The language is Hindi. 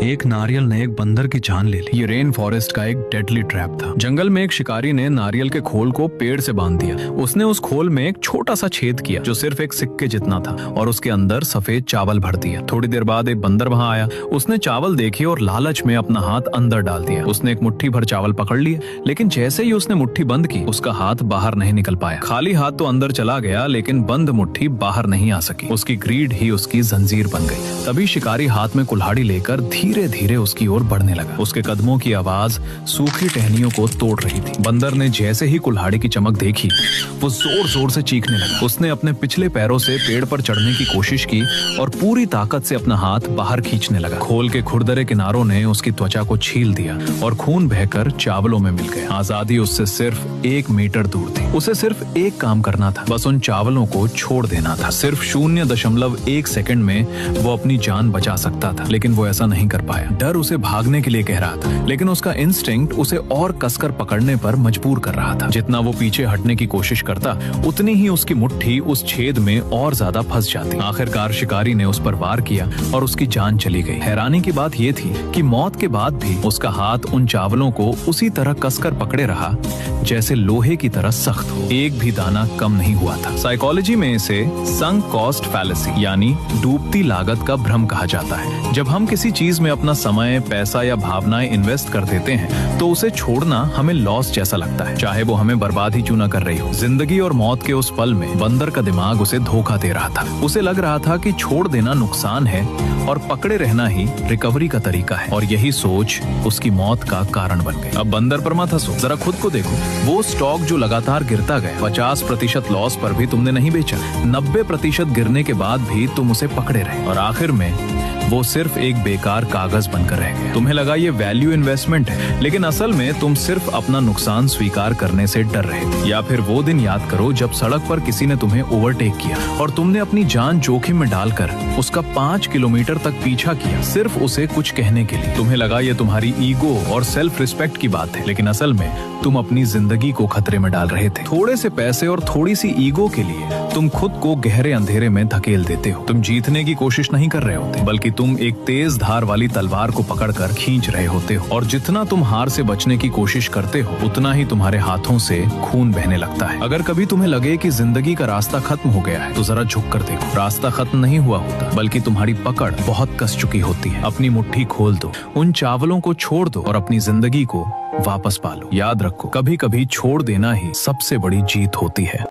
एक नारियल ने एक बंदर की जान ले ली। ये रेन फॉरेस्ट का एक डेडली ट्रैप था। जंगल में एक शिकारी ने नारियल के खोल को पेड़ से बांध दिया। उसने उस खोल में एक छोटा सा छेद किया जो सिर्फ एक सिक्के जितना था और उसके अंदर सफेद चावल भर दिया। थोड़ी देर बाद एक बंदर वहां आया। उसने चावल देखे और लालच में अपना हाथ अंदर डाल दिया। उसने एक मुट्ठी भर चावल पकड़ लिए, लेकिन जैसे ही उसने मुट्ठी बंद की उसका हाथ बाहर नहीं निकल पाया। खाली हाथ तो अंदर चला गया, लेकिन बंद मुट्ठी बाहर नहीं आ सकी। उसकी ग्रीड ही उसकी जंजीर बन गई। तभी शिकारी हाथ में कुल्हाड़ी लेकर धीरे धीरे उसकी ओर बढ़ने लगा। उसके कदमों की आवाज सूखी टहनियों को तोड़ रही थी। बंदर ने जैसे ही कुल्हाड़ी की चमक देखी, वो जोर जोर से चीखने लगा। उसने अपने पिछले पैरों से पेड़ पर चढ़ने की कोशिश की और पूरी ताकत से अपना हाथ बाहर खींचने लगा। खोल के खुरदरे किनारों ने उसकी त्वचा को छील दिया और खून बहकर चावलों में मिल गया। आजादी उससे सिर्फ 1 मीटर दूर थी। उसे सिर्फ एक काम करना था, बस उन चावलों को छोड़ देना था। सिर्फ 0.1 सेकंड में वो अपनी जान बचा सकता था, लेकिन वो ऐसा नहीं कर पाया। डर उसे भागने के लिए कह रहा था, लेकिन उसका इंस्टिंक्ट उसे और कसकर पकड़ने पर मजबूर कर रहा था। जितना वो पीछे हटने की कोशिश करता, उतनी ही उसकी मुट्ठी उस छेद में और ज्यादा फंस जाती। आखिरकार शिकारी ने उस पर वार किया और उसकी जान चली गई। हैरानी की बात यह थी कि मौत के बाद भी उसका हाथ उन चावलों को उसी तरह कसकर पकड़े रहा जैसे लोहे की तरह सख्त हो। एक भी दाना कम नहीं हुआ था। साइकोलॉजी में इसे संक कॉस्ट फैलेसी यानी डूबती लागत का भ्रम कहा जाता है। जब हम किसी चीज में अपना समय, पैसा या भावनाएं इन्वेस्ट कर देते हैं तो उसे छोड़ना हमें लॉस जैसा लगता है, चाहे वो हमें बर्बाद ही क्यों न कर रही हो। जिंदगी और मौत के उस पल में बंदर का दिमाग उसे धोखा दे रहा था। उसे लग रहा था कि छोड़ देना नुकसान है और पकड़े रहना ही रिकवरी का तरीका है, और यही सोच उसकी मौत का कारण बन गई। अब बंदर पर मत हंसो, जरा खुद को देखो। वो स्टॉक जो लगातार गिरता गया, 50% लॉस पर भी तुमने नहीं बेचा, 90% गिरने के बाद भी तुम उसे पकड़े रहे, और आखिर में वो सिर्फ एक बेकार कागज बनकर रह गया। तुम्हें लगा ये वैल्यू इन्वेस्टमेंट है, लेकिन असल में तुम सिर्फ अपना नुकसान स्वीकार करने से डर रहे थे। या फिर वो दिन याद करो जब सड़क पर किसी ने तुम्हें ओवरटेक किया और तुमने अपनी जान जोखिम में डालकर उसका 5 किलोमीटर तक पीछा किया, सिर्फ उसे कुछ कहने के लिए। तुम्हें लगा ये तुम्हारी ईगो और सेल्फ रिस्पेक्ट की बात है, लेकिन असल में तुम अपनी जिंदगी को खतरे में डाल रहे थे। थोड़े से पैसे और थोड़ी सी ईगो के लिए तुम खुद को गहरे अंधेरे में धकेल देते हो। तुम जीतने की कोशिश नहीं कर रहे होते, बल्कि तुम एक तेज धार वाली तलवार को पकड़कर खींच रहे होते हो। और जितना तुम हार से बचने की कोशिश करते हो, उतना ही तुम्हारे हाथों से खून बहने लगता है। अगर कभी तुम्हें लगे कि जिंदगी का रास्ता खत्म हो गया है, तो जरा झुक कर देखो। रास्ता खत्म नहीं हुआ होता, बल्कि तुम्हारी पकड़ बहुत कस चुकी होती है। अपनी मुट्ठी खोल दो, उन चावलों को छोड़ दो और अपनी जिंदगी को वापस पालो। याद रखो, कभी कभी छोड़ देना ही सबसे बड़ी जीत होती है।